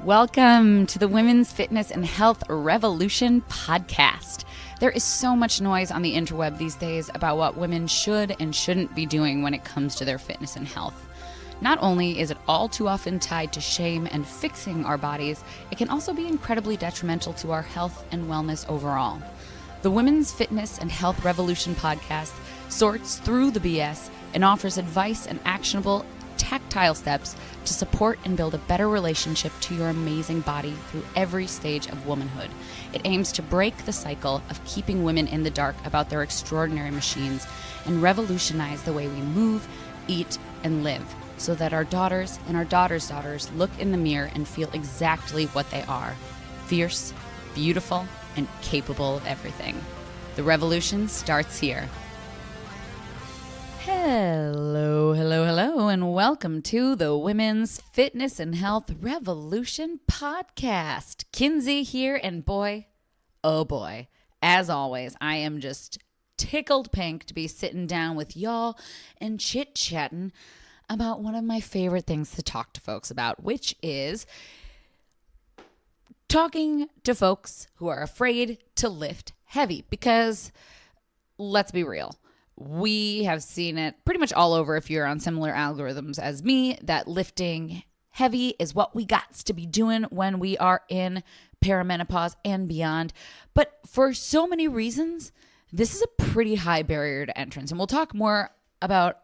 Welcome to the Women's Fitness and Health Revolution podcast. There is so much noise on the interweb these days about what women should and shouldn't be doing when it comes to their fitness and health. Not only is it all too often tied to shame and fixing our bodies, it can also be incredibly detrimental to our health and wellness overall. The Women's Fitness and Health Revolution podcast sorts through the BS and offers advice and actionable, tactile steps to support and build a better relationship to your amazing body through every stage of womanhood. It aims to break the cycle of keeping women in the dark about their extraordinary machines and revolutionize the way we move, eat, and live so that our daughters and our daughters' daughters look in the mirror and feel exactly what they are: fierce, beautiful, and capable of everything. The revolution starts here. Hello, and welcome to the Women's Fitness and Health Revolution podcast. Kinsey here, and boy, oh boy, as always, I am just tickled pink to be sitting down with y'all and chit-chatting about one of my favorite things to talk to folks about, which is talking to folks who are afraid to lift heavy. Because let's be real, we have seen it pretty much all over if you're on similar algorithms as me, that lifting heavy is what we got to be doing when we are in perimenopause and beyond. But for so many reasons, this is a pretty high barrier to entrance. And we'll talk more about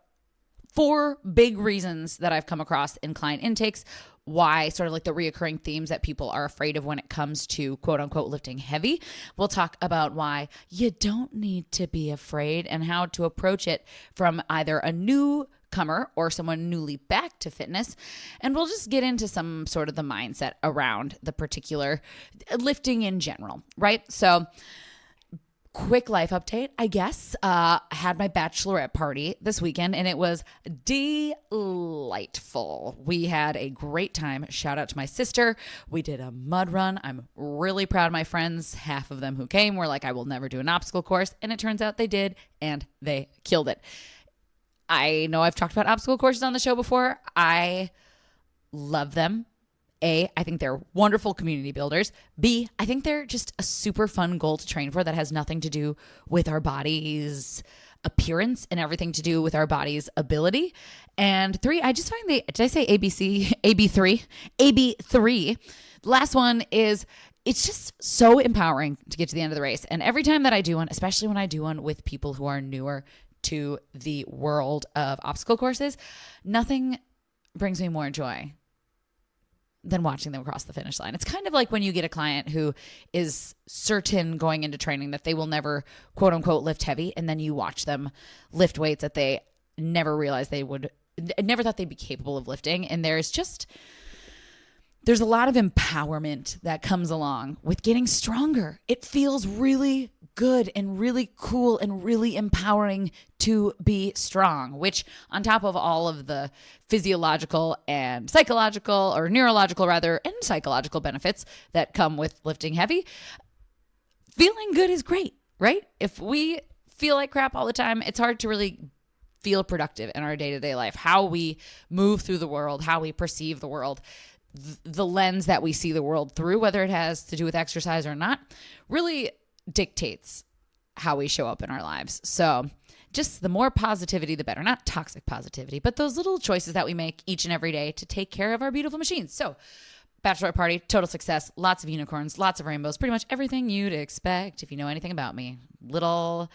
4 big reasons that I've come across in client intakes, why sort of like the reoccurring themes that people are afraid of when it comes to quote unquote lifting heavy. We'll talk about why you don't need to be afraid and how to approach it from either a newcomer or someone newly back to fitness. And we'll just get into some sort of the mindset around the particular lifting in general, right? So quick life update, I guess. I had my bachelorette party this weekend and it was delightful. We had a great time. Shout out to my sister. We did a mud run. I'm really proud of my friends. Half of them who came were like, I will never do an obstacle course. And it turns out they did, and they killed it. I know I've talked about obstacle courses on the show before. I love them. A, I think they're wonderful community builders. B, I think they're just a super fun goal to train for that has nothing to do with our body's appearance and everything to do with our body's ability. And 3, I just find did I say ABC? AB3? AB3. The last one is, it's just so empowering to get to the end of the race. And every time that I do one, especially when I do one with people who are newer to the world of obstacle courses, nothing brings me more joy than watching them across the finish line. It's kind of like when you get a client who is certain going into training that they will never, quote unquote, lift heavy, and then you watch them lift weights that they never realized they would, never thought they'd be capable of lifting. And there's a lot of empowerment that comes along with getting stronger. It feels really good and really cool and really empowering to be strong, which on top of all of the physiological and psychological, or neurological rather, and psychological benefits that come with lifting heavy, feeling good is great, right? If we feel like crap all the time, it's hard to really feel productive in our day-to-day life. How we move through the world, how we perceive the world, the lens that we see the world through, whether it has to do with exercise or not, really dictates how we show up in our lives. So just the more positivity, the better. Not toxic positivity, but those little choices that we make each and every day to take care of our beautiful machines. So bachelorette party, total success, lots of unicorns, lots of rainbows, pretty much everything you'd expect if you know anything about me. Little,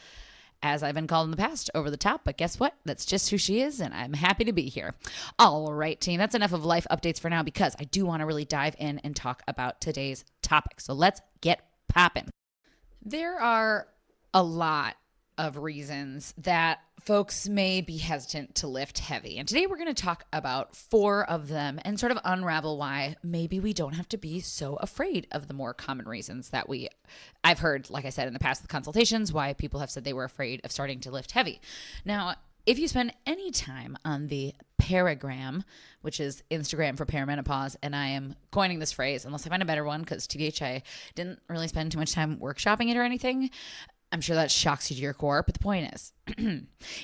as I've been called in the past, over the top, but guess what? That's just who she is, and I'm happy to be here. All right, team, that's enough of life updates for now, because I do want to really dive in and talk about today's topic. So let's get popping. There are a lot of reasons that folks may be hesitant to lift heavy. And today we're going to talk about 4 of them and sort of unravel why maybe we don't have to be so afraid of the more common reasons that I've heard, like I said, in the past with consultations, why people have said they were afraid of starting to lift heavy. Now, if you spend any time on the Paragram, which is Instagram for perimenopause, and I am coining this phrase unless I find a better one, because TBH, I didn't really spend too much time workshopping it or anything. I'm sure that shocks you to your core, but the point is,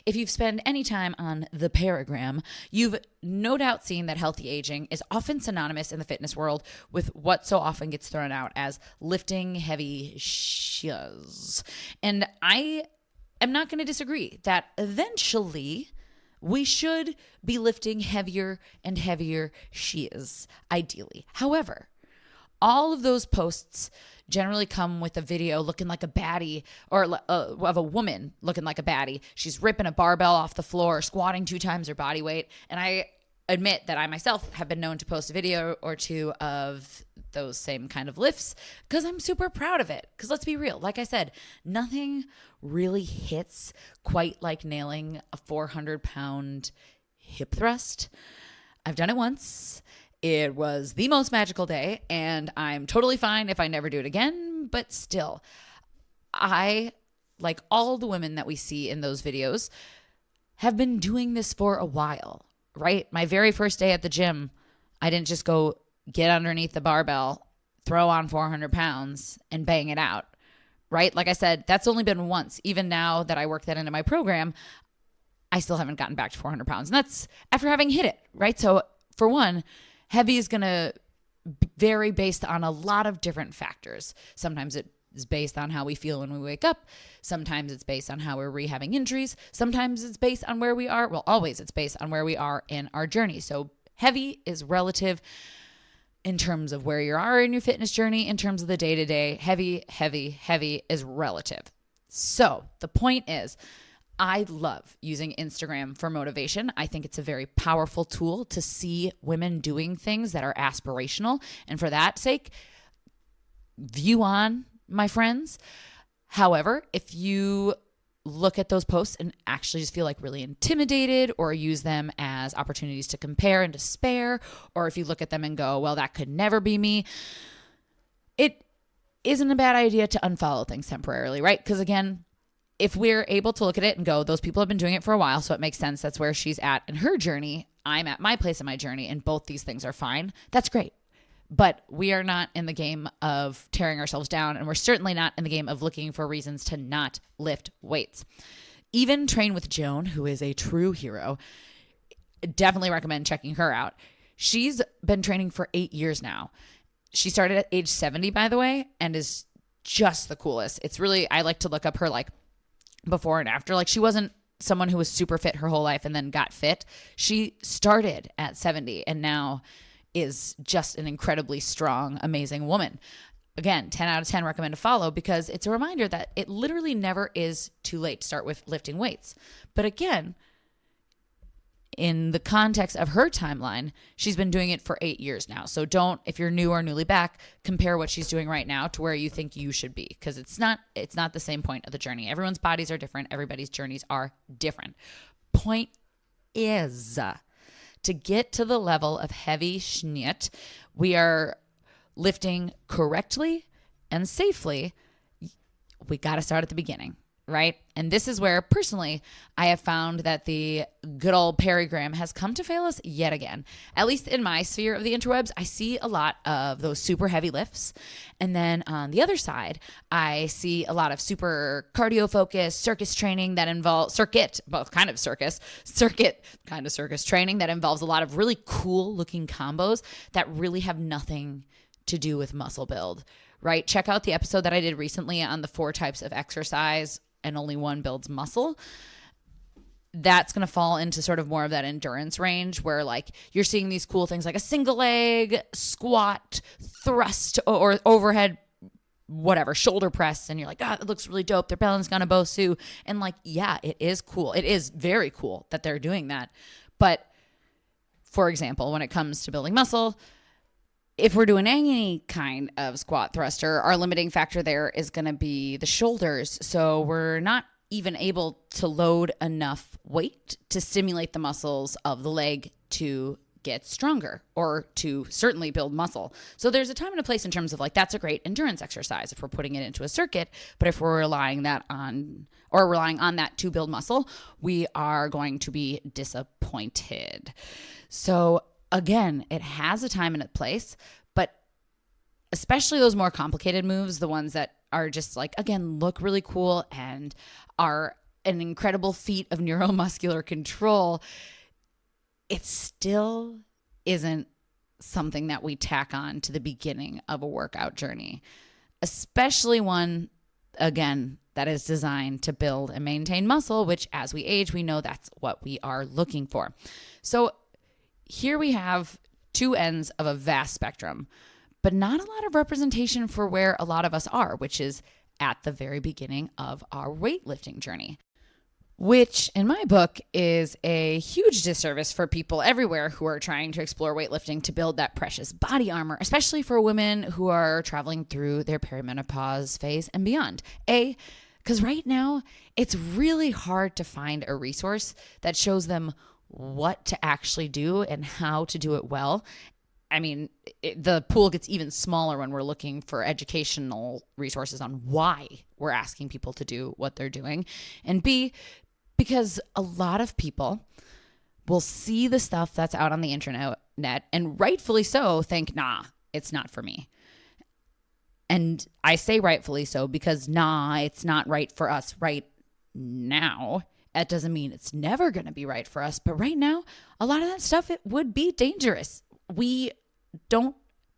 if you've spent any time on the paragram, you've no doubt seen that healthy aging is often synonymous in the fitness world with what so often gets thrown out as lifting heavy shiz. And I am not going to disagree that eventually we should be lifting heavier and heavier shiz, ideally. However, all of those posts generally come with a video looking like a baddie, or of a woman looking like a baddie. She's ripping a barbell off the floor, squatting 2 times her body weight. And I admit that I myself have been known to post a video or two of those same kind of lifts because I'm super proud of it. Because let's be real, like I said, nothing really hits quite like nailing a 400-pound hip thrust. I've done it once. It was the most magical day, and I'm totally fine if I never do it again, but still, I, like all the women that we see in those videos, have been doing this for a while, right? My very first day at the gym, I didn't just go get underneath the barbell, throw on 400 pounds, and bang it out, right? Like I said, that's only been once. Even now that I work that into my program, I still haven't gotten back to 400 pounds, and that's after having hit it, right? So for one, heavy is going to vary based on a lot of different factors. Sometimes it is based on how we feel when we wake up. Sometimes it's based on how we're rehabbing injuries. Sometimes it's based on where we are. Well, always it's based on where we are in our journey. So heavy is relative in terms of where you are in your fitness journey. In terms of the day-to-day, heavy is relative. So the point is, I love using Instagram for motivation. I think it's a very powerful tool to see women doing things that are aspirational. And for that sake, view on, my friends. However, if you look at those posts and actually just feel like really intimidated, or use them as opportunities to compare and despair, or if you look at them and go, well, that could never be me, it isn't a bad idea to unfollow things temporarily, right? Because again, if we're able to look at it and go, those people have been doing it for a while, so it makes sense. That's where she's at in her journey. I'm at my place in my journey, and both these things are fine. That's great. But we are not in the game of tearing ourselves down, and we're certainly not in the game of looking for reasons to not lift weights. Even Train with Joan, who is a true hero, definitely recommend checking her out. She's been training for 8 years now. She started at age 70, by the way, and is just the coolest. It's really, I like to look up her like before and after. Like, she wasn't someone who was super fit her whole life and then got fit. She started at 70 and now is just an incredibly strong, amazing woman. Again, 10 out of 10 recommend to follow, because it's a reminder that it literally never is too late to start with lifting weights. But again, in the context of her timeline, she's been doing it for 8 years now. So don't, if you're new or newly back, compare what she's doing right now to where you think you should be, because it's not the same point of the journey. Everyone's bodies are different. Everybody's journeys are different. Point is, to get to the level of heavy schnit, we are lifting correctly and safely. We got to start at the beginning, right? And this is where, personally, I have found that the good old perigram has come to fail us yet again. At least in my sphere of the interwebs, I see a lot of those super heavy lifts. And then on the other side, I see a lot of super cardio-focused circus training that involves circuit kind of circus training that involves a lot of really cool-looking combos that really have nothing to do with muscle build, right? Check out the episode that I did recently on the 4 types of exercise and only one builds muscle. That's going to fall into sort of more of that endurance range where like you're seeing these cool things like a single leg squat, thrust, or overhead, whatever, shoulder press. And you're like, it looks really dope. They're balancing on a Bosu. And like, yeah, it is cool. It is very cool that they're doing that. But for example, when it comes to building muscle, if we're doing any kind of squat thruster, our limiting factor there is going to be the shoulders. So we're not even able to load enough weight to stimulate the muscles of the leg to get stronger or to certainly build muscle. So there's a time and a place in terms of like, that's a great endurance exercise if we're putting it into a circuit. But if we're relying on that to build muscle, we are going to be disappointed. So again, it has a time and a place, but especially those more complicated moves, the ones that are just like, again, look really cool and are an incredible feat of neuromuscular control, it still isn't something that we tack on to the beginning of a workout journey, especially one, again, that is designed to build and maintain muscle, which as we age, we know that's what we are looking for. So here we have two ends of a vast spectrum, but not a lot of representation for where a lot of us are, which is at the very beginning of our weightlifting journey, which in my book is a huge disservice for people everywhere who are trying to explore weightlifting to build that precious body armor, especially for women who are traveling through their perimenopause phase and beyond. Because right now, it's really hard to find a resource that shows them what to actually do and how to do it well. I mean, the pool gets even smaller when we're looking for educational resources on why we're asking people to do what they're doing. And B, because a lot of people will see the stuff that's out on the internet and rightfully so think, nah, it's not for me. And I say rightfully so because it's not right for us right now. That doesn't mean it's never going to be right for us. But right now, a lot of that stuff, it would be dangerous. We don't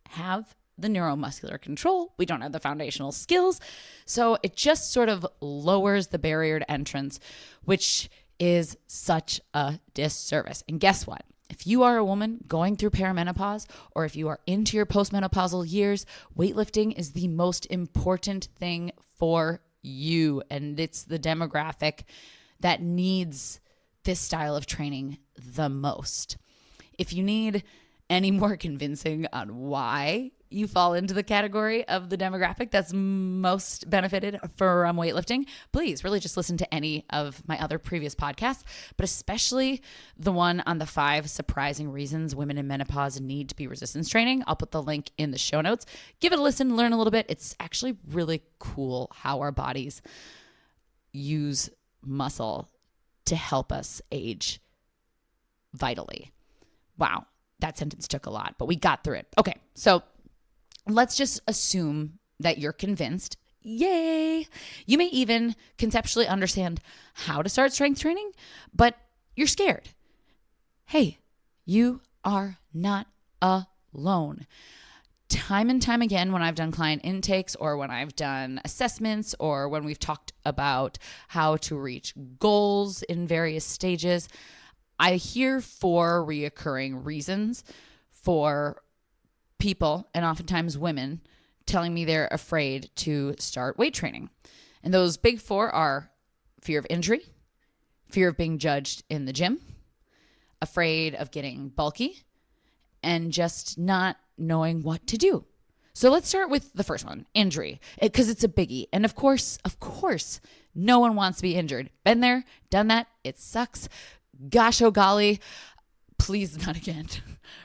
have the neuromuscular control. We don't have the foundational skills. So it just sort of lowers the barrier to entrance, which is such a disservice. And guess what? If you are a woman going through perimenopause, or if you are into your postmenopausal years, weightlifting is the most important thing for you. And it's the demographic that needs this style of training the most. If you need any more convincing on why you fall into the category of the demographic that's most benefited from weightlifting, please really just listen to any of my other previous podcasts, but especially the one on the 5 surprising reasons women in menopause need to be resistance training. I'll put the link in the show notes. Give it a listen, learn a little bit. It's actually really cool how our bodies use muscle to help us age vitally. Wow, that sentence took a lot, but we got through it. Okay, so let's just assume that you're convinced. Yay! You may even conceptually understand how to start strength training, but you're scared. Hey, you are not alone. Time and time again, when I've done client intakes or when I've done assessments or when we've talked about how to reach goals in various stages, I hear 4 reoccurring reasons for people, and oftentimes women, telling me they're afraid to start weight training. And those big 4 are fear of injury, fear of being judged in the gym, afraid of getting bulky, and just not knowing what to do. So let's start with the first one, injury, because it's a biggie. And of course, no one wants to be injured. Been there, done that. It sucks. Gosh, oh golly, please not again,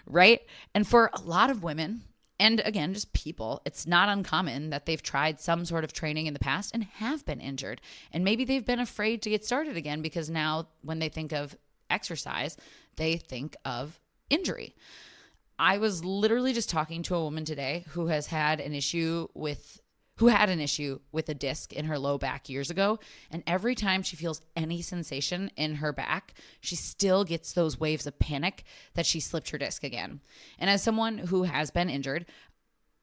right? And for a lot of women, and again, just people, it's not uncommon that they've tried some sort of training in the past and have been injured. And maybe they've been afraid to get started again because now when they think of exercise, they think of injury. I was literally just talking to a woman today who had an issue with a disc in her low back years ago. And every time she feels any sensation in her back, she still gets those waves of panic that she slipped her disc again. And as someone who has been injured,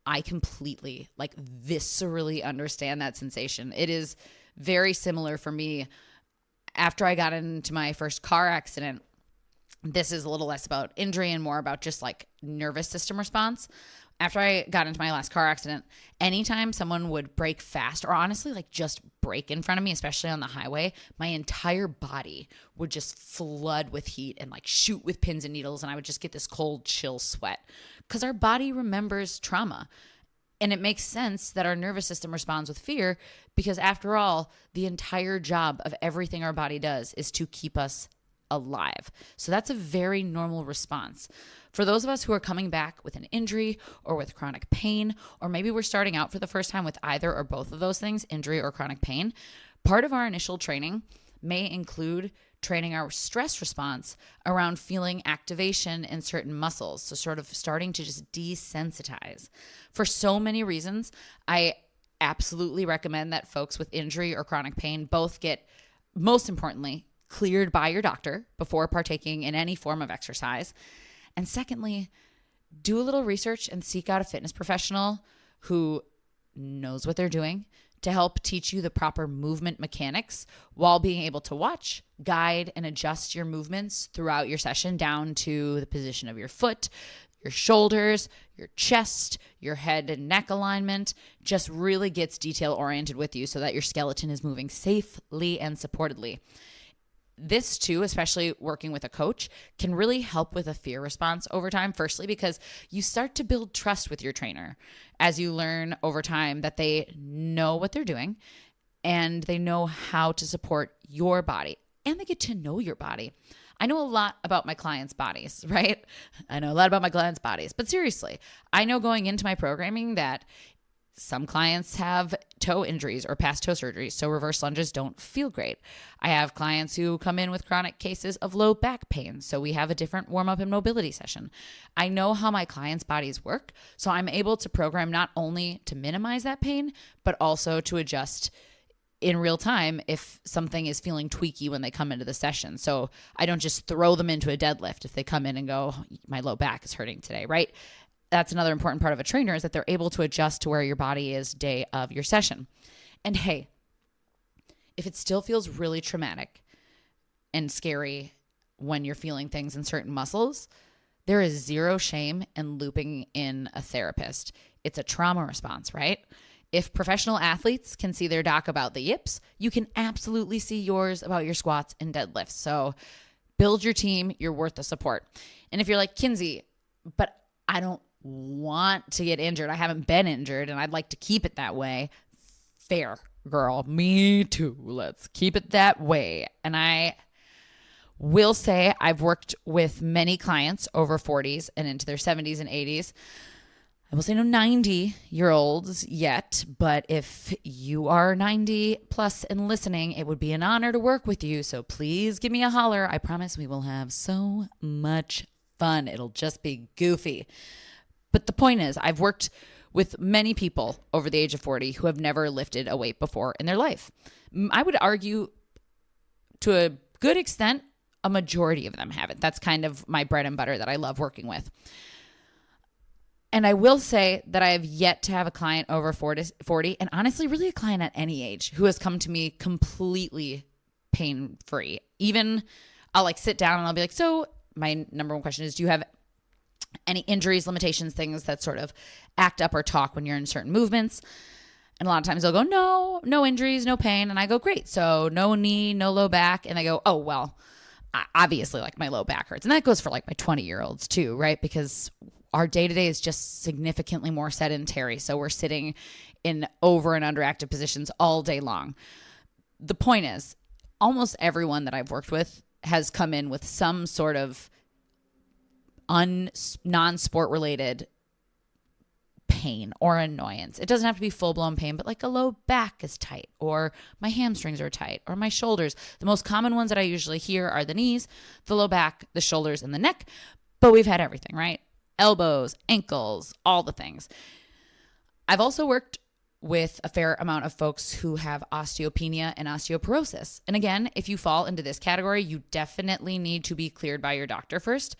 I completely, viscerally understand that sensation. It is very similar for me. After I got into my first car accident, this is a little less about injury and more about just nervous system response. After I got into my last car accident, anytime someone would brake fast or honestly just brake in front of me, especially on the highway, my entire body would just flood with heat and shoot with pins and needles. And I would just get this cold, chill sweat because our body remembers trauma. And it makes sense that our nervous system responds with fear because after all, the entire job of everything our body does is to keep us alive. So that's a very normal response. For those of us who are coming back with an injury or with chronic pain, or maybe we're starting out for the first time with either or both of those things, injury or chronic pain, part of our initial training may include training our stress response around feeling activation in certain muscles. So sort of starting to just desensitize. For so many reasons, I absolutely recommend that folks with injury or chronic pain both get, most importantly, cleared by your doctor before partaking in any form of exercise. And secondly, do a little research and seek out a fitness professional who knows what they're doing to help teach you the proper movement mechanics while being able to watch, guide, and adjust your movements throughout your session down to the position of your foot, your shoulders, your chest, your head and neck alignment. Just really gets detail oriented with you so that your skeleton is moving safely and supportedly. This too, especially working with a coach, can really help with a fear response over time. Firstly, because you start to build trust with your trainer as you learn over time that they know what they're doing and they know how to support your body and they get to know your body. I know a lot about my clients' bodies, right? I know a lot about my clients' bodies, but seriously, I know going into my programming that some clients have toe injuries or past toe surgeries, so reverse lunges don't feel great. I have clients who come in with chronic cases of low back pain, so we have a different warm-up and mobility session. I know how my clients' bodies work, so I'm able to program not only to minimize that pain, but also to adjust in real time if something is feeling tweaky when they come into the session. So I don't just throw them into a deadlift if they come in and go, my low back is hurting today, right? That's another important part of a trainer is that they're able to adjust to where your body is day of your session. And hey, if it still feels really traumatic and scary when you're feeling things in certain muscles, there is zero shame in looping in a therapist. It's a trauma response, right? If professional athletes can see their doc about the yips, you can absolutely see yours about your squats and deadlifts. So build your team. You're worth the support. And if you're like, Kinsey, but I don't want to get injured. I haven't been injured and I'd like to keep it that way. Fair, girl. Me too. Let's keep it that way. And I will say I've worked with many clients over 40s and into their 70s and 80s. I will say no 90-year-olds yet, but if you are 90 plus and listening, it would be an honor to work with you. So please give me a holler. I promise we will have so much fun. It'll just be goofy. But the point is, I've worked with many people over the age of 40 who have never lifted a weight before in their life. I would argue to a good extent, a majority of them haven't. That's kind of my bread and butter that I love working with. And I will say that I have yet to have a client over 40, and honestly, really a client at any age who has come to me completely pain-free. Even I'll like sit down and I'll be like, so my number one question is, do you have any injuries, limitations, things that sort of act up or talk when you're in certain movements? And a lot of times they'll go, no injuries, no pain. And I go, great. So no knee, no low back. And they go, oh, well, obviously like my low back hurts. And that goes for like my 20-year-olds too, right? Because our day-to-day is just significantly more sedentary. So we're sitting in over and underactive positions all day long. The point is, almost everyone that I've worked with has come in with some sort of non-sport related pain or annoyance. It doesn't have to be full-blown pain, but like a low back is tight, or my hamstrings are tight, or my shoulders. The most common ones that I usually hear are the knees, the low back, the shoulders, and the neck. But we've had everything, right? Elbows, ankles, all the things. I've also worked with a fair amount of folks who have osteopenia and osteoporosis. And again, if you fall into this category, you definitely need to be cleared by your doctor first.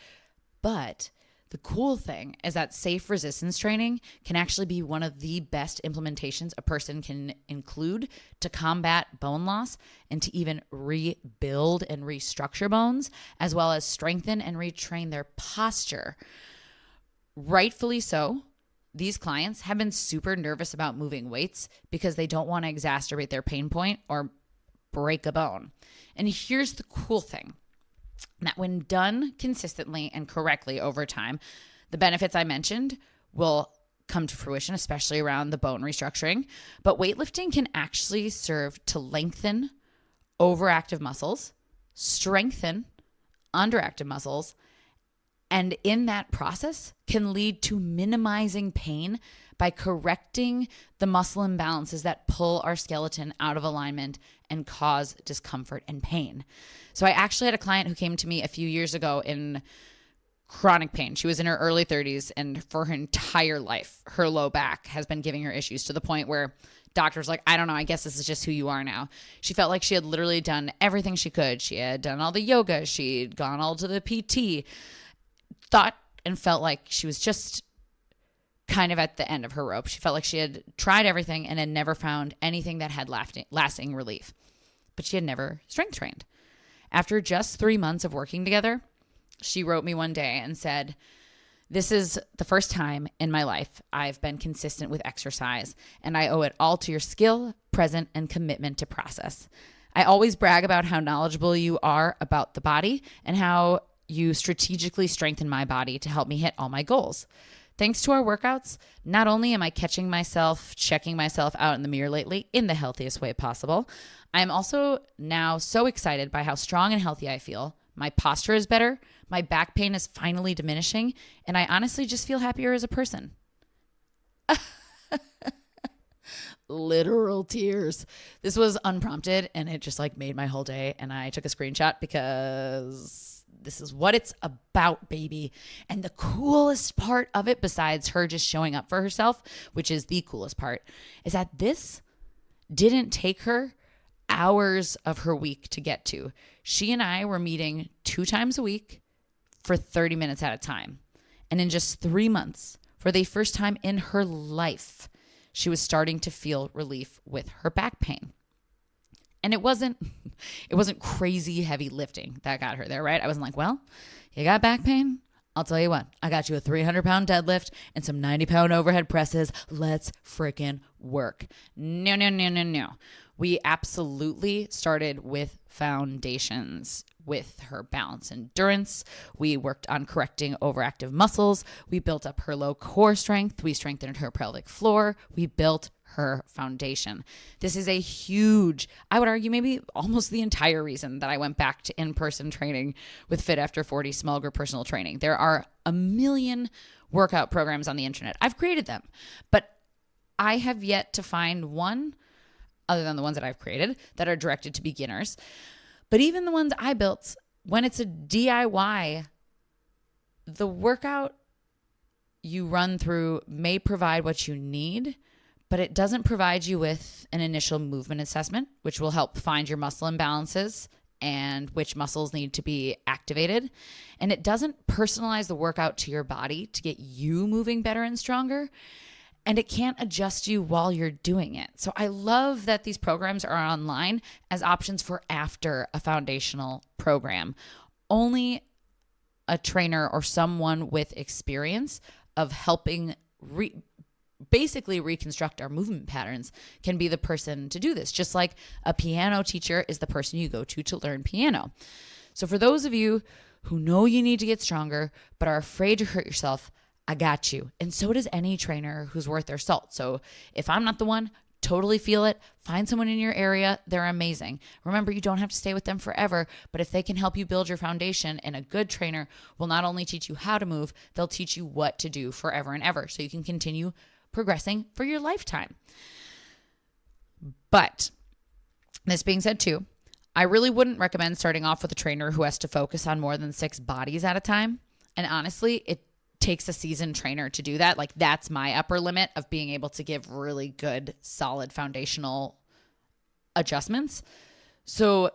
But the cool thing is that safe resistance training can actually be one of the best implementations a person can include to combat bone loss and to even rebuild and restructure bones, as well as strengthen and retrain their posture. Rightfully so, these clients have been super nervous about moving weights because they don't want to exacerbate their pain point or break a bone. And here's the cool thing. That when done consistently and correctly over time, the benefits I mentioned will come to fruition, especially around the bone restructuring. But weightlifting can actually serve to lengthen overactive muscles, strengthen underactive muscles, and in that process can lead to minimizing pain by correcting the muscle imbalances that pull our skeleton out of alignment and cause discomfort and pain. So I actually had a client who came to me a few years ago in chronic pain. She was in her early 30s, and for her entire life, her low back has been giving her issues to the point where doctors like, I don't know, I guess this is just who you are now. She felt like she had literally done everything she could. She had done all the yoga. She'd gone all to the PT, thought and felt like she was just kind of at the end of her rope. She felt like she had tried everything and had never found anything that had lasting relief. But she had never strength trained. After just 3 months of working together, she wrote me one day and said, "This is the first time in my life I've been consistent with exercise, and I owe it all to your skill, present, and commitment to process. I always brag about how knowledgeable you are about the body and how you strategically strengthen my body to help me hit all my goals. Thanks to our workouts, not only am I checking myself out in the mirror lately in the healthiest way possible, I am also now so excited by how strong and healthy I feel. My posture is better, my back pain is finally diminishing, and I honestly just feel happier as a person." Literal tears. This was unprompted, and it just like made my whole day, and I took a screenshot because this is what it's about, baby. And the coolest part of it, besides her just showing up for herself, which is the coolest part, is that this didn't take her hours of her week to get to. She and I were meeting 2 times a week for 30 minutes at a time. And in just 3 months, for the first time in her life, she was starting to feel relief with her back pain. And it wasn't crazy heavy lifting that got her there, right? I wasn't like, well, you got back pain? I'll tell you what, I got you a 300-pound deadlift and some 90-pound overhead presses. Let's freaking work. No. We absolutely started with foundations with her balance endurance. We worked on correcting overactive muscles. We built up her low core strength. We strengthened her pelvic floor. We built her foundation. This is a huge, I would argue maybe almost the entire reason that I went back to in-person training with Fit After 40 small group personal training. There are a million workout programs on the internet. I've created them, but I have yet to find one, other than the ones that I've created, that are directed to beginners. But even the ones I built, when it's a DIY, the workout you run through may provide what you need, but it doesn't provide you with an initial movement assessment, which will help find your muscle imbalances and which muscles need to be activated. And it doesn't personalize the workout to your body to get you moving better and stronger. And it can't adjust you while you're doing it. So I love that these programs are online as options for after a foundational program. Only a trainer or someone with experience of helping basically reconstruct our movement patterns can be the person to do this. Just like a piano teacher is the person you go to learn piano. So for those of you who know you need to get stronger but are afraid to hurt yourself, I got you. And so does any trainer who's worth their salt. So if I'm not the one, totally feel it. Find someone in your area. They're amazing. Remember, you don't have to stay with them forever, but if they can help you build your foundation, and a good trainer will not only teach you how to move, they'll teach you what to do forever and ever so you can continue progressing for your lifetime. But this being said too, I really wouldn't recommend starting off with a trainer who has to focus on more than 6 bodies at a time. And honestly, it takes a seasoned trainer to do that. Like, that's my upper limit of being able to give really good, solid foundational adjustments. So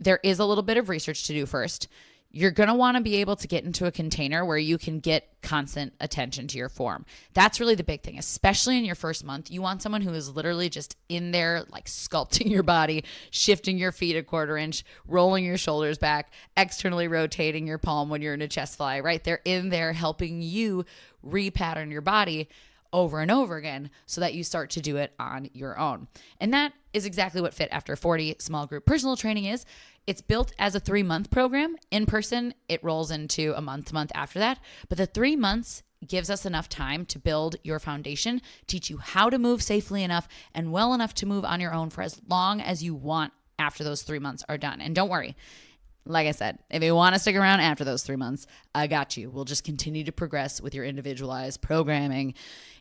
there is a little bit of research to do first. You're going to want to be able to get into a container where you can get constant attention to your form. That's really the big thing, especially in your first month. You want someone who is literally just in there, like sculpting your body, shifting your feet a quarter inch, rolling your shoulders back, externally rotating your palm when you're in a chest fly, right? They're in there helping you repattern your body over and over again so that you start to do it on your own. And that is exactly what Fit After 40 small group personal training is. It's built as a 3-month program. In person, it rolls into a month after that. But the 3 months gives us enough time to build your foundation, teach you how to move safely enough and well enough to move on your own for as long as you want after those 3 months are done. And don't worry, like I said, if you want to stick around after those 3 months, I got you. We'll just continue to progress with your individualized programming.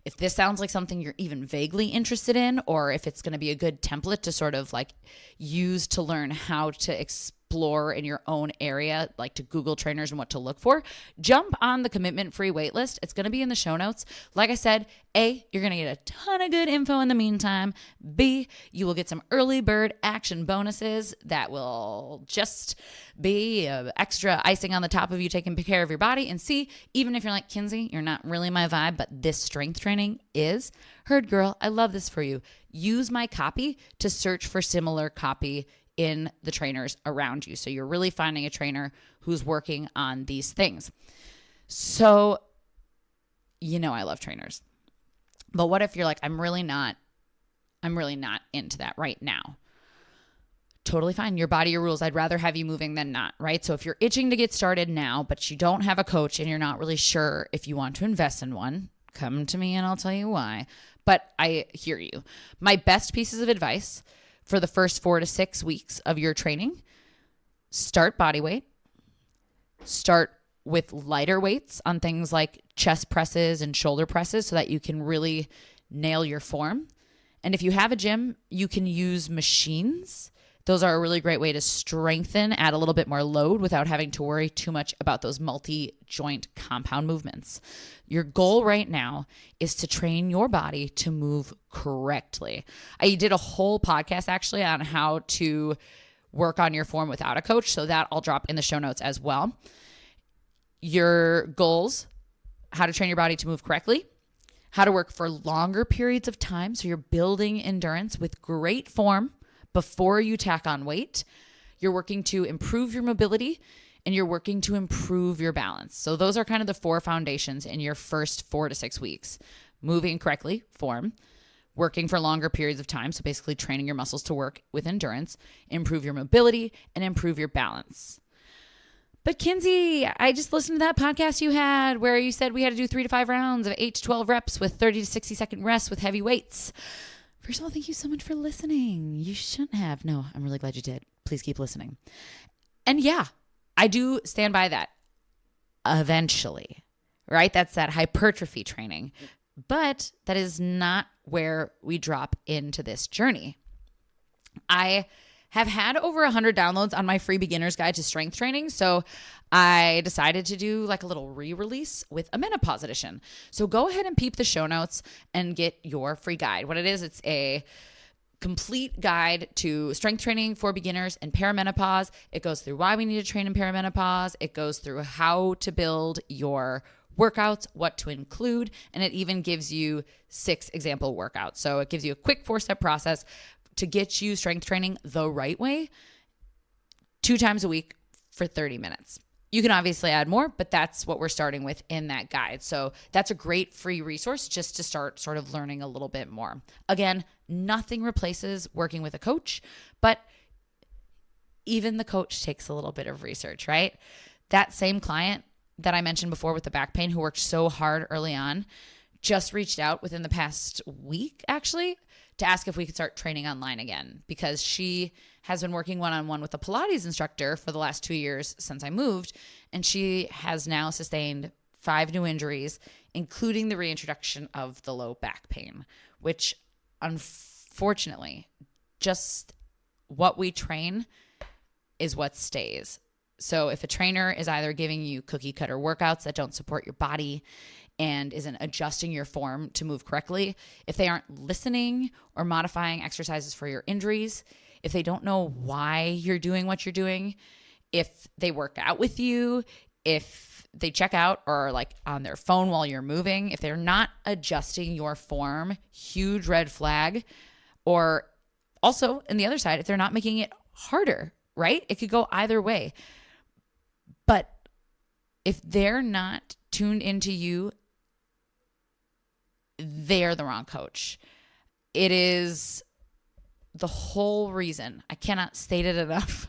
If this sounds like something you're even vaguely interested in, or if it's going to be a good template to sort of like use to learn how to explore in your own area, like to Google trainers and what to look for, jump on the commitment-free waitlist. It's going to be in the show notes. Like I said, A, you're going to get a ton of good info in the meantime. B, you will get some early bird action bonuses that will just be extra icing on the top of you taking care of your body. And C, even if you're like, Kinsey, you're not really my vibe, but this strength training is, Herd Girl, I love this for you. Use my copy to search for similar copy in the trainers around you. So you're really finding a trainer who's working on these things. So, I love trainers. But what if you're like, I'm really not into that right now? Totally fine. Your body, your rules. I'd rather have you moving than not, right? So if you're itching to get started now, but you don't have a coach and you're not really sure if you want to invest in one, come to me and I'll tell you why. But I hear you. My best pieces of advice for the first 4 to 6 weeks of your training: start body weight. Start with lighter weights on things like chest presses and shoulder presses so that you can really nail your form. And if you have a gym, you can use machines. Those are a really great way to strengthen, add a little bit more load without having to worry too much about those multi-joint compound movements. Your goal right now is to train your body to move correctly. I did a whole podcast actually on how to work on your form without a coach, so that I'll drop in the show notes as well. Your goals: how to train your body to move correctly, how to work for longer periods of time so you're building endurance with great form before you tack on weight. You're working to improve your mobility, and you're working to improve your balance. So those are kind of the 4 foundations in your first 4 to 6 weeks. Moving correctly, form; working for longer periods of time, so basically training your muscles to work with endurance; improve your mobility; and improve your balance. But Kinsey, I just listened to that podcast you had where you said we had to do 3 to 5 rounds of 8 to 12 reps with 30 to 60 second rests with heavy weights. First of all, thank you so much for listening. You shouldn't have. No, I'm really glad you did. Please keep listening. And yeah, I do stand by that. Eventually, right? That's that hypertrophy training. But that is not where we drop into this journey. I have had over 100 downloads on my free beginner's guide to strength training. So I decided to do like a little re-release with a menopause edition. So go ahead and peep the show notes and get your free guide. What it is, it's a complete guide to strength training for beginners and perimenopause. It goes through why we need to train in perimenopause. It goes through how to build your workouts, what to include, and it even gives you 6 example workouts. So it gives you a quick 4-step process to get you strength training the right way 2 times a week for 30 minutes. You can obviously add more, but that's what we're starting with in that guide. So that's a great free resource just to start sort of learning a little bit more. Again, nothing replaces working with a coach, but even the coach takes a little bit of research, right? That same client that I mentioned before with the back pain who worked so hard early on just reached out within the past week, actually, to ask if we could start training online again, because she has been working one-on-one with a Pilates instructor for the last 2 years since I moved, and she has now sustained 5 new injuries, including the reintroduction of the low back pain, which unfortunately, just what we train is what stays. So if a trainer is either giving you cookie cutter workouts that don't support your body and isn't adjusting your form to move correctly, if they aren't listening or modifying exercises for your injuries, if they don't know why you're doing what you're doing, if they work out with you, if they check out or are like on their phone while you're moving, if they're not adjusting your form, huge red flag. Or also on the other side, if they're not making it harder, right? It could go either way. But if they're not tuned into you, they're the wrong coach. It is the whole reason. I cannot state it enough.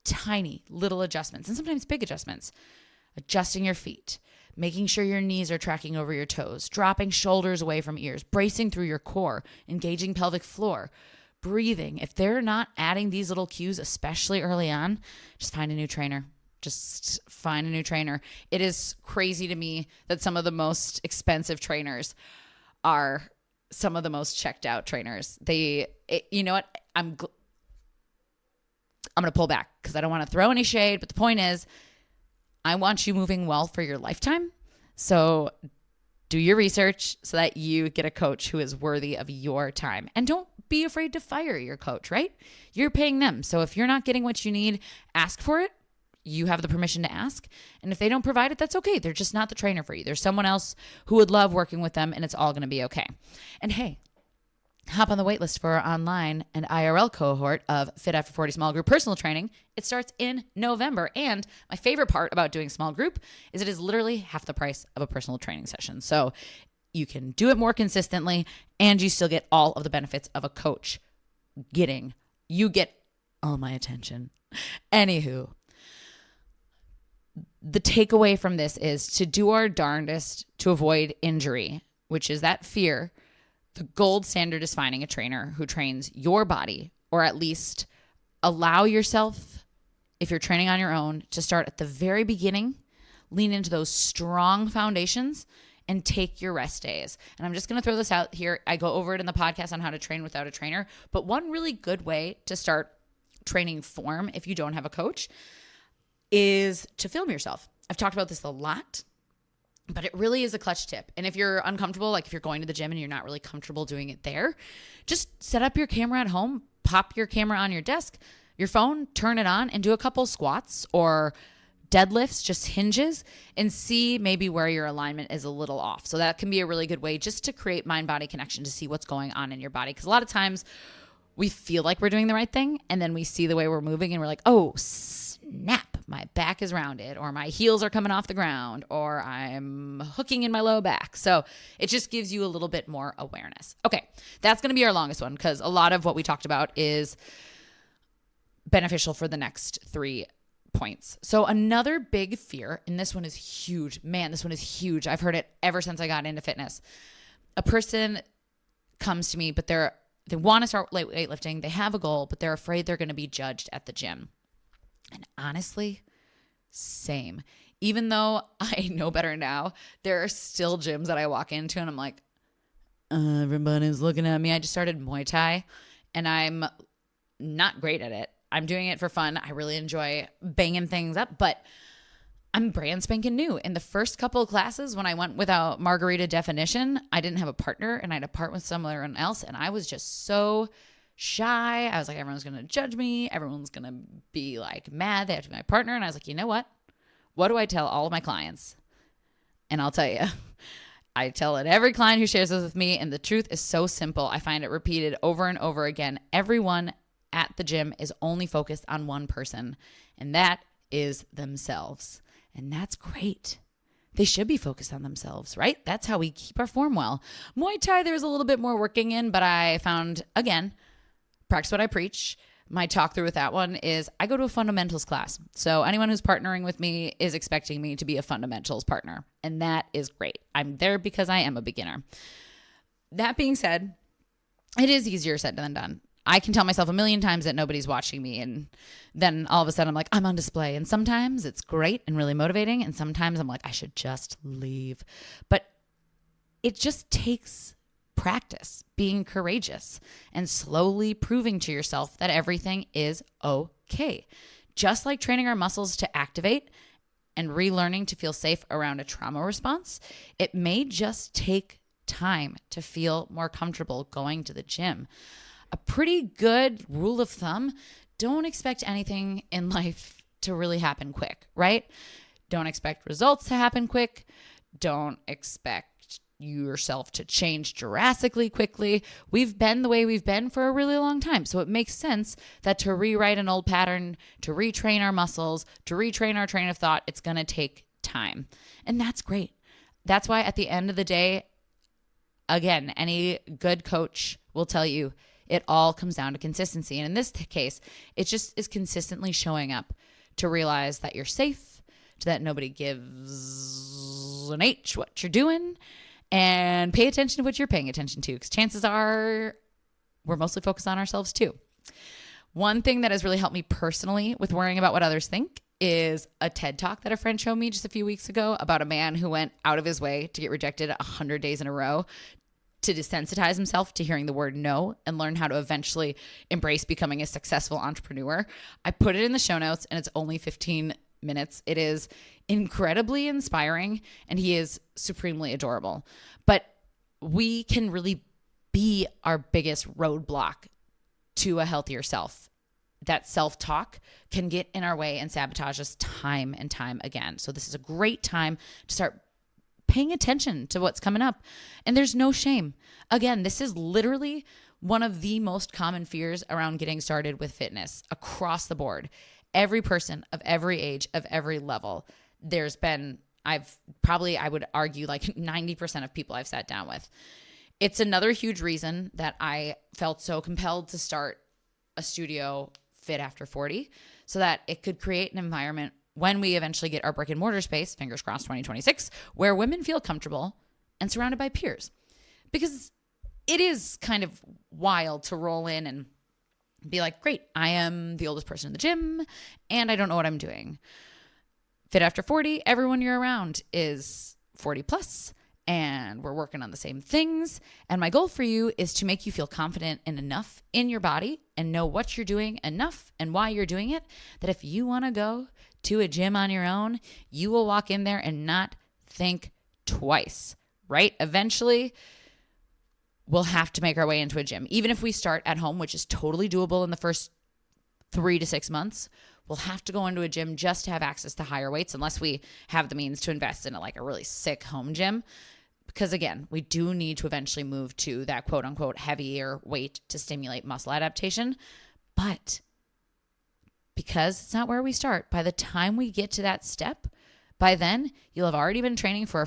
Tiny little adjustments, and sometimes big adjustments. Adjusting your feet, making sure your knees are tracking over your toes, dropping shoulders away from ears, bracing through your core, engaging pelvic floor, breathing. If they're not adding these little cues, especially early on, just find a new trainer. Just find a new trainer. It is crazy to me that some of the most expensive trainers are some of the most checked out trainers. You know what? I'm going to pull back because I don't want to throw any shade, but the point is I want you moving well for your lifetime. So do your research so that you get a coach who is worthy of your time. And don't be afraid to fire your coach, right? You're paying them. So if you're not getting what you need, ask for it. You have the permission to ask. And if they don't provide it, that's okay. They're just not the trainer for you. There's someone else who would love working with them, and it's all going to be okay. And hey, hop on the waitlist for our online and IRL cohort of Fit After 40 small group personal training. It starts in November. And my favorite part about doing small group is it is literally half the price of a personal training session. So you can do it more consistently and you still get all of the benefits of a coach you get all my attention. Anywho, the takeaway from this is to do our darndest to avoid injury, which is that fear. The gold standard is finding a trainer who trains your body, or at least allow yourself, if you're training on your own, to start at the very beginning, lean into those strong foundations, and take your rest days. And I'm just going to throw this out here. I go over it in the podcast on how to train without a trainer, but one really good way to start training form if you don't have a coach is to film yourself. I've talked about this a lot, but it really is a clutch tip. And if you're uncomfortable, like if you're going to the gym and you're not really comfortable doing it there, just set up your camera at home, pop your camera on your desk, your phone, turn it on, and do a couple squats or deadlifts, just hinges, and see maybe where your alignment is a little off. So that can be a really good way just to create mind-body connection to see what's going on in your body. Because a lot of times we feel like we're doing the right thing, and then we see the way we're moving and we're like, oh, snap, my back is rounded, or my heels are coming off the ground, or I'm hooking in my low back. So it just gives you a little bit more awareness. Okay, that's going to be our longest one because a lot of what we talked about is beneficial for the next 3 points. So another big fear, and this one is huge. Man, this one is huge. I've heard it ever since I got into fitness. A person comes to me, but they want to start weightlifting. They have a goal, but they're afraid they're going to be judged at the gym. And honestly, same. Even though I know better now, there are still gyms that I walk into and I'm like, everybody's looking at me. I just started Muay Thai and I'm not great at it. I'm doing it for fun. I really enjoy banging things up, but I'm brand spanking new. In the first couple of classes, when I went without margarita definition, I didn't have a partner and I had to part with someone else. And I was just so shy. I was like, everyone's going to judge me. Everyone's going to be like mad. They have to be my partner. And I was like, you know what? What do I tell all of my clients? And I'll tell you, I tell it every client who shares this with me. And the truth is so simple. I find it repeated over and over again. Everyone at the gym is only focused on one person, and that is themselves. And that's great. They should be focused on themselves, right? That's how we keep our form well. Muay Thai, there's a little bit more working in, but I found, again, practice what I preach. My talk through with that one is I go to a fundamentals class. So anyone who's partnering with me is expecting me to be a fundamentals partner. And that is great. I'm there because I am a beginner. That being said, it is easier said than done. I can tell myself a million times that nobody's watching me. And then all of a sudden I'm like, I'm on display. And sometimes it's great and really motivating. And sometimes I'm like, I should just leave. But it just takes practice, being courageous and slowly proving to yourself that everything is okay. Just like training our muscles to activate and relearning to feel safe around a trauma response, it may just take time to feel more comfortable going to the gym. A pretty good rule of thumb, don't expect anything in life to really happen quick, right? Don't expect results to happen quick. Don't expect yourself to change drastically quickly. We've been the way we've been for a really long time. So it makes sense that to rewrite an old pattern, to retrain our muscles, to retrain our train of thought, it's going to take time. And that's great. That's why at the end of the day, again, any good coach will tell you it all comes down to consistency. And in this case, it just is consistently showing up to realize that you're safe, to that nobody gives an H what you're doing, and pay attention to what you're paying attention to, because chances are we're mostly focused on ourselves too. One thing that has really helped me personally with worrying about what others think is a TED Talk that a friend showed me just a few weeks ago about a man who went out of his way to get rejected 100 days in a row to desensitize himself to hearing the word no and learn how to eventually embrace becoming a successful entrepreneur. I put it in the show notes and it's only 15 minutes. It is incredibly inspiring and he is supremely adorable. But we can really be our biggest roadblock to a healthier self. That self-talk can get in our way and sabotage us time and time again. So this is a great time to start paying attention to what's coming up. And there's no shame. Again, this is literally one of the most common fears around getting started with fitness across the board. Every person of every age, of every level, there's been, I would argue like 90% of people I've sat down with. It's another huge reason that I felt so compelled to start a studio Fit After 40 so that it could create an environment when we eventually get our brick and mortar space, fingers crossed 2026, where women feel comfortable and surrounded by peers. Because it is kind of wild to roll in and be like, great, I am the oldest person in the gym and I don't know what I'm doing. Fit After 40, everyone you're around is 40 plus and we're working on the same things. And my goal for you is to make you feel confident and enough in your body and know what you're doing enough and why you're doing it, that if you want to go to a gym on your own, you will walk in there and not think twice, right? Eventually, we'll have to make our way into a gym. Even if we start at home, which is totally doable in the first 3 to 6 months, we'll have to go into a gym just to have access to higher weights unless we have the means to invest in a really sick home gym. Because again, we do need to eventually move to that quote unquote heavier weight to stimulate muscle adaptation. But because it's not where we start, by the time we get to that step, by then you'll have already been training for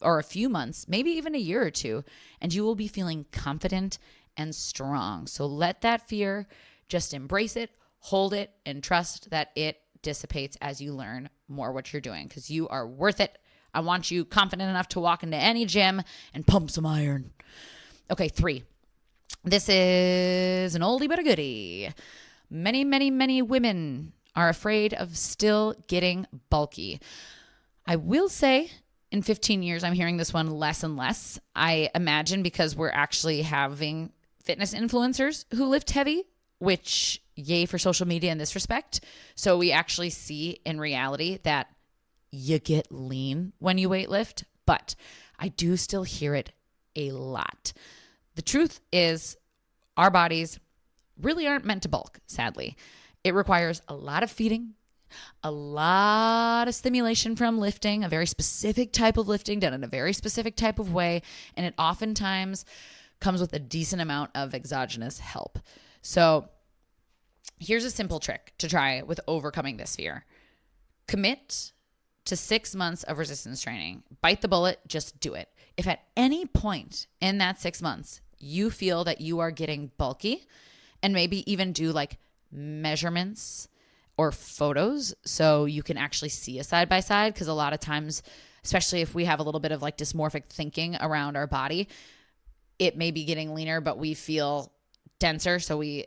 a few months, maybe even a year or two, and you will be feeling confident and strong. So let that fear, just embrace it, hold it, and trust that it dissipates as you learn more what you're doing because you are worth it. I want you confident enough to walk into any gym and pump some iron. Okay, 3. This is an oldie but a goodie. Many, many, many women are afraid of still getting bulky. I will say in 15 years, I'm hearing this one less and less. I imagine because we're actually having fitness influencers who lift heavy, which yay for social media in this respect. So we actually see in reality that you get lean when you weightlift, but I do still hear it a lot. The truth is our bodies really aren't meant to bulk, sadly. It requires a lot of feeding, a lot of stimulation from lifting, a very specific type of lifting done in a very specific type of way, and it oftentimes comes with a decent amount of exogenous help. So here's a simple trick to try with overcoming this fear. Commit to 6 months of resistance training. Bite the bullet, just do it. If at any point in that 6 months you feel that you are getting bulky, and maybe even do measurements or photos so you can actually see a side by side, because a lot of times, especially if we have a little bit of dysmorphic thinking around our body, it may be getting leaner, but we feel denser, so we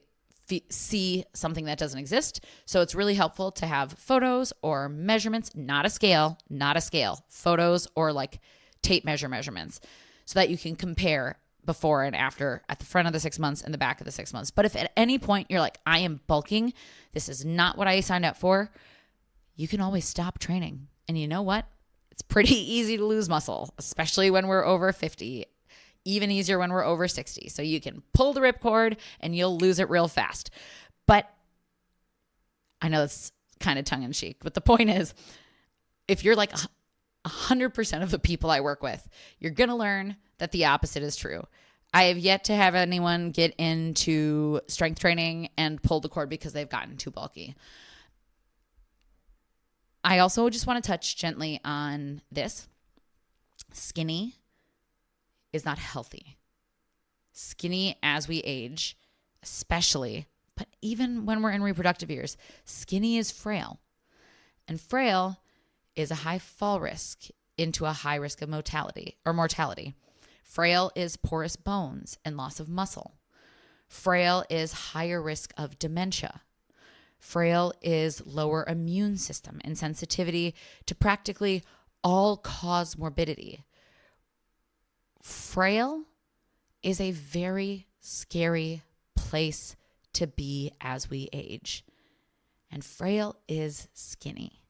see something that doesn't exist. So it's really helpful to have photos or measurements, not a scale, photos or tape measurements so that you can compare before and after at the front of the 6 months and the back of the 6 months. But if at any point you're like, I am bulking, this is not what I signed up for, you can always stop training. And you know what? It's pretty easy to lose muscle, especially when we're over 50. Even easier when we're over 60. So you can pull the ripcord and you'll lose it real fast. But I know it's kind of tongue in cheek, but the point is, if you're 100% of the people I work with, you're going to learn that the opposite is true. I have yet to have anyone get into strength training and pull the cord because they've gotten too bulky. I also just want to touch gently on this. Skinny is not healthy. Skinny as we age, especially, but even when we're in reproductive years, skinny is frail. And frail is a high fall risk into a high risk of mortality. Frail is porous bones and loss of muscle. Frail is higher risk of dementia. Frail is lower immune system and sensitivity to practically all cause morbidity. Frail is a very scary place to be as we age. And frail is skinny.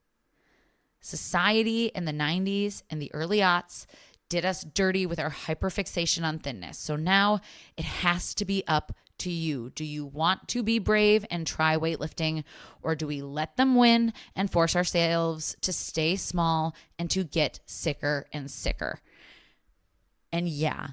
Society in the 90s and the early aughts did us dirty with our hyperfixation on thinness. So now it has to be up to you. Do you want to be brave and try weightlifting, or do we let them win and force ourselves to stay small and to get sicker and sicker? And yeah,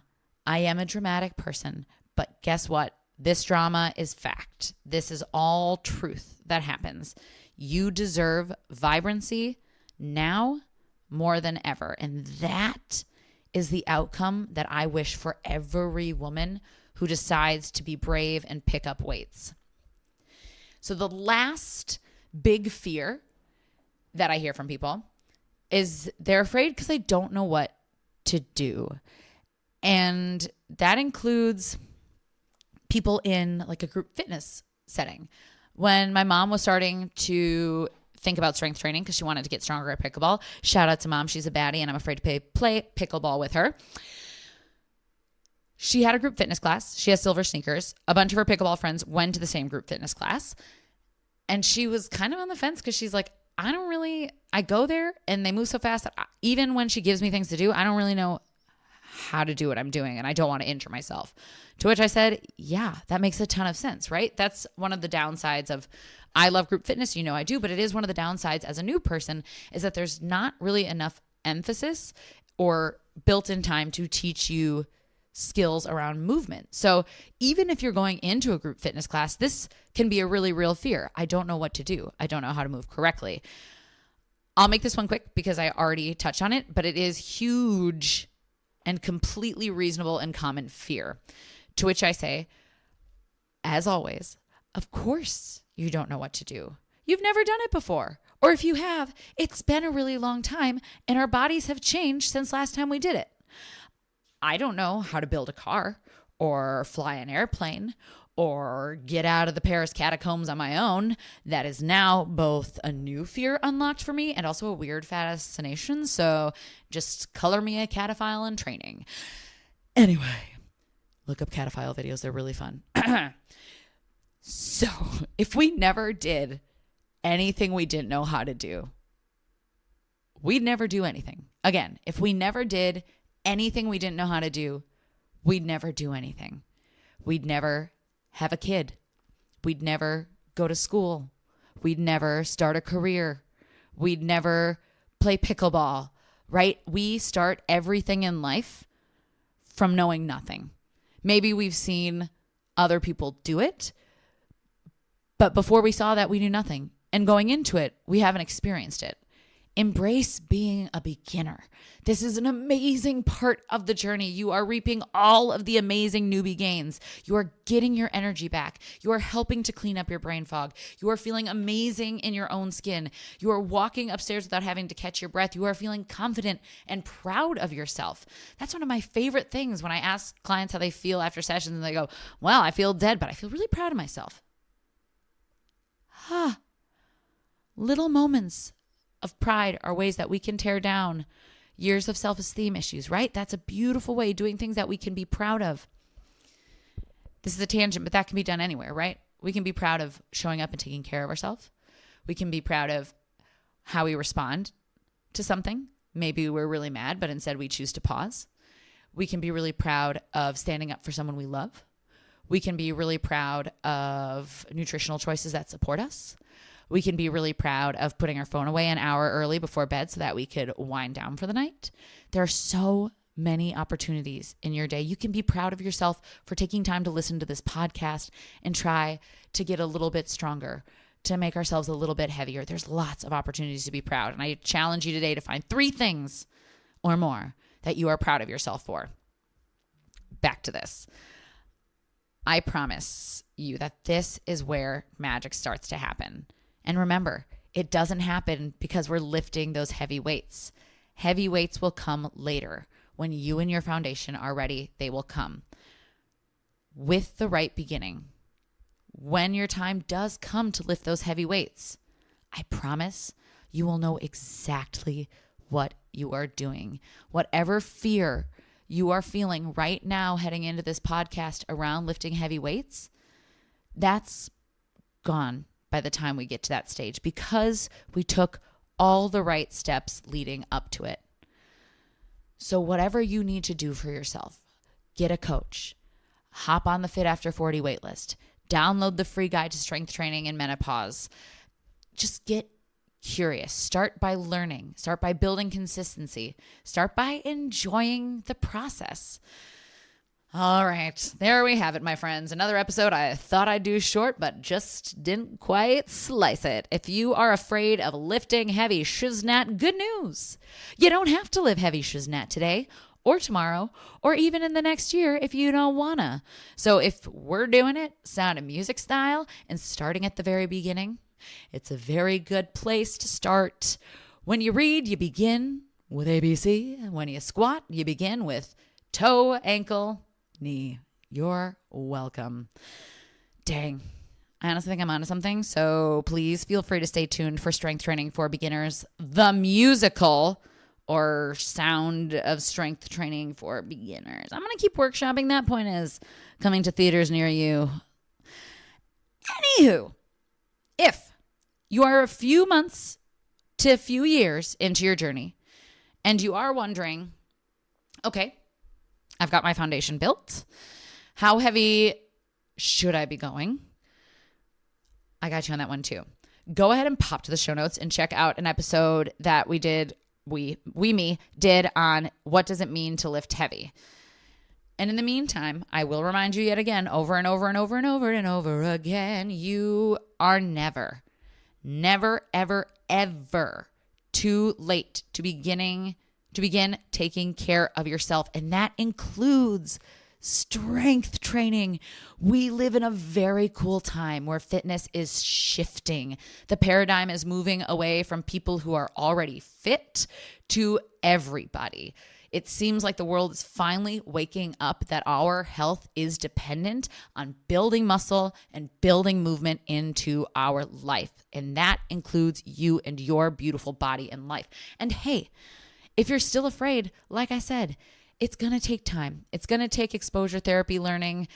I am a dramatic person, but guess what? This drama is fact. This is all truth that happens. You deserve vibrancy now more than ever. And that is the outcome that I wish for every woman who decides to be brave and pick up weights. So the last big fear that I hear from people is they're afraid because they don't know what to do. And that includes people in like a group fitness setting. When my mom was starting to think about strength training because she wanted to get stronger at pickleball. Shout out to mom. She's a baddie and I'm afraid to play pickleball with her. She had a group fitness class. She has silver sneakers. A bunch of her pickleball friends went to the same group fitness class. And she was kind of on the fence because she's like, I go there and they move so fast that even when she gives me things to do, I don't really know how to do what I'm doing and I don't want to injure myself. To which I said, yeah, that makes a ton of sense, right? That's one of the downsides of, I love group fitness, you know I do, but it is one of the downsides as a new person is that there's not really enough emphasis or built-in time to teach you skills around movement. So even if you're going into a group fitness class, this can be a really real fear. I don't know what to do. I don't know how to move correctly. I'll make this one quick because I already touched on it, but it is huge and completely reasonable and common fear. To which I say, as always, of course you don't know what to do. You've never done it before. Or if you have, it's been a really long time and our bodies have changed since last time we did it. I don't know how to build a car or fly an airplane or get out of the Paris catacombs on my own. That is now both a new fear unlocked for me and also a weird fascination. So just color me a cataphile in training. Anyway, look up cataphile videos. They're really fun. So if we never did anything we didn't know how to do, we'd never do anything. Again, if we never did anything we didn't know how to do, we'd never do anything. We'd never have a kid. We'd never go to school. We'd never start a career. We'd never play pickleball, right? We start everything in life from knowing nothing. Maybe we've seen other people do it, but before we saw that, we knew nothing. And going into it, we haven't experienced it. Embrace being a beginner. This is an amazing part of the journey. You are reaping all of the amazing newbie gains. You are getting your energy back. You are helping to clean up your brain fog. You are feeling amazing in your own skin. You are walking upstairs without having to catch your breath. You are feeling confident and proud of yourself. That's one of my favorite things when I ask clients how they feel after sessions and they go, well, I feel dead, but I feel really proud of myself. Little moments of pride are ways that we can tear down years of self-esteem issues, right? That's a beautiful way, doing things that we can be proud of. This is a tangent, but that can be done anywhere, right? We can be proud of showing up and taking care of ourselves. We can be proud of how we respond to something. Maybe we're really mad, but instead we choose to pause. We can be really proud of standing up for someone we love. We can be really proud of nutritional choices that support us. We can be really proud of putting our phone away an hour early before bed so that we could wind down for the night. There are so many opportunities in your day. You can be proud of yourself for taking time to listen to this podcast and try to get a little bit stronger, to make ourselves a little bit heavier. There's lots of opportunities to be proud. And I challenge you today to find 3 things or more that you are proud of yourself for. Back to this. I promise you that this is where magic starts to happen. And remember, it doesn't happen because we're lifting those heavy weights. Heavy weights will come later. When you and your foundation are ready, they will come. With the right beginning, when your time does come to lift those heavy weights, I promise you will know exactly what you are doing. Whatever fear you are feeling right now heading into this podcast around lifting heavy weights, that's gone by the time we get to that stage because we took all the right steps leading up to it. So whatever you need to do for yourself, get a coach, hop on the Fit After 40 waitlist, download the free guide to strength training in menopause. Just get curious. Start by learning. Start by building consistency. Start by enjoying the process. All right, there we have it, my friends. Another episode I thought I'd do short, but just didn't quite slice it. If you are afraid of lifting heavy shiznat, good news. You don't have to live heavy shiznat today or tomorrow or even in the next year if you don't wanna. So if we're doing it Sound of Music style and starting at the very beginning, it's a very good place to start. When you read, you begin with ABC. When you squat, you begin with toe, ankle, knee. You're welcome. Dang. I honestly think I'm onto something. So please feel free to stay tuned for Strength Training for Beginners, the musical, or Sound of Strength Training for Beginners. I'm going to keep workshopping that. Point is coming to theaters near you. Anywho, if you are a few months to a few years into your journey and you are wondering, okay, I've got my foundation built. How heavy should I be going? I got you on that one too. Go ahead and pop to the show notes and check out an episode that we did on what does it mean to lift heavy. And in the meantime, I will remind you yet again, over and over and over and over and over again, you are never, ever, ever too late to begin taking care of yourself. And that includes strength training. We live in a very cool time where fitness is shifting. The paradigm is moving away from people who are already fit to everybody. It seems like the world is finally waking up that our health is dependent on building muscle and building movement into our life. And that includes you and your beautiful body and life. And hey, if you're still afraid, like I said, it's going to take time. It's going to take exposure therapy learning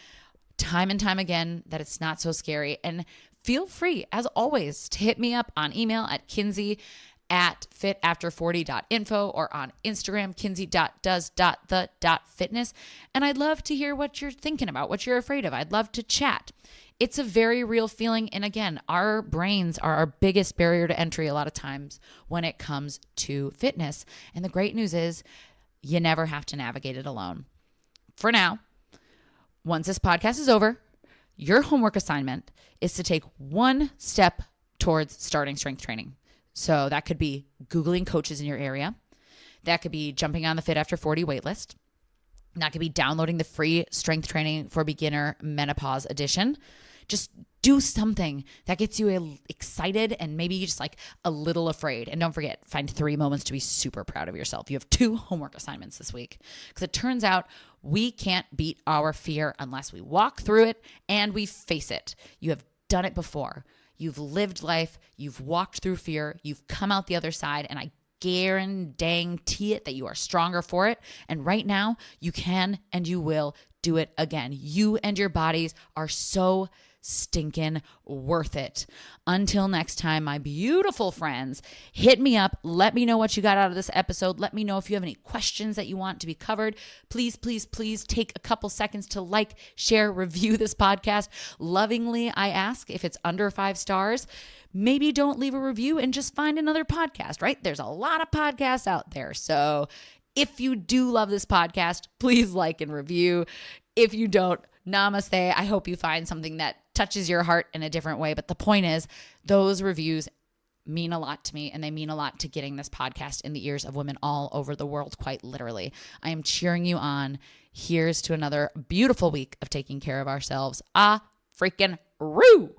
time and time again that it's not so scary. And feel free, as always, to hit me up on email at kinsey@fitafter40.info or on Instagram, kinsey.does.the.fitness. And I'd love to hear what you're thinking about, what you're afraid of. I'd love to chat. It's a very real feeling. And again, our brains are our biggest barrier to entry a lot of times when it comes to fitness. And the great news is you never have to navigate it alone. For now, once this podcast is over, your homework assignment is to take one step towards starting strength training. So that could be Googling coaches in your area. That could be jumping on the Fit After 40 waitlist. That could be downloading the free Strength Training for Beginner Menopause Edition. Just do something that gets you excited and maybe just like a little afraid. And don't forget, find 3 moments to be super proud of yourself. You have 2 homework assignments this week because it turns out we can't beat our fear unless we walk through it and we face it. You have done it before. You've lived life. You've walked through fear. You've come out the other side. And I guarantee it that you are stronger for it. And right now you can and you will do it again. You and your bodies are so stinking worth it. Until next time, my beautiful friends, hit me up. Let me know what you got out of this episode. Let me know if you have any questions that you want to be covered. Please, please, please take a couple seconds to like, share, review this podcast. Lovingly, I ask if it's under 5 stars. Maybe don't leave a review and just find another podcast, right? There's a lot of podcasts out there. So if you do love this podcast, please like and review. If you don't, namaste. I hope you find something that touches your heart in a different way. But the point is, those reviews mean a lot to me, and they mean a lot to getting this podcast in the ears of women all over the world, quite literally. I am cheering you on. Here's to another beautiful week of taking care of ourselves. Ah, freaking roo!